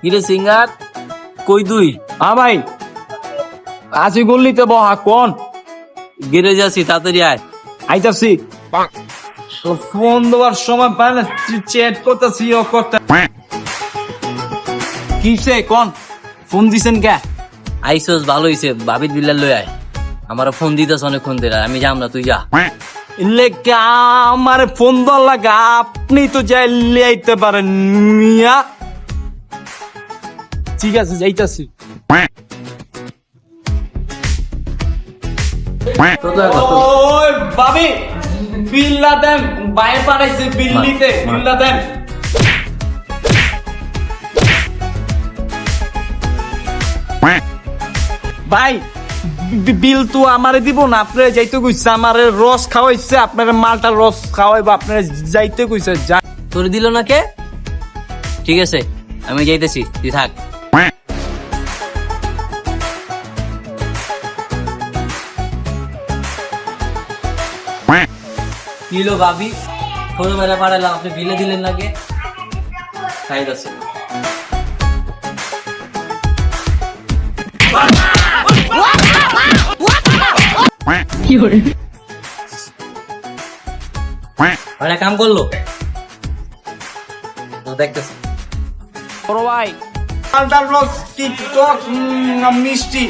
কিরে সিঙ্গার কই তুই? ভাই আছি গল্লিতে বহা কোন গেরে যাচ্ছি, তাড়াতাড়ি আয়। আইতাছি। ফোন দেওয়ার সময় পাই না, চ্যাট করতেছি ও করতে কিসে কোন ফোন দিছেন কে? আইসোস ভালো হইছে, ভাবির বিল্লার লই আয়। আমার ফোন দিতেছ অনেকক্ষণ ধরে, আমি যাম না, তুই যা। লেখা আমার ফোন দেওয়ার লাগা আপনি তো যাই আইতে পারেন মিয়া। ঠিক আছে যাইতাছি। ওই ভাবি বিল্লা দেন, বাইরে পাঠাইছে বিল্লিতে, বিল্লা দেন। ভাই বিল তো আমারে দিব না, আপনারা যাইতে কইছে, আমারে রস খাওয়াইছে, আপনার মালটা রস খাওয়াইবো, আপনারা যাইতে কইছে। তোর দিল না কে? ঠিক আছে আমি যাইতেছি, তুই থাক। কিলো ভাবি ছোটবেলা পাঠালাম, আপনি বিলে দিলেন না কে? খাইতেছে কাম করলো দেখতেছি। বড় ভাই মালটার রস কি টক না মিষ্টি?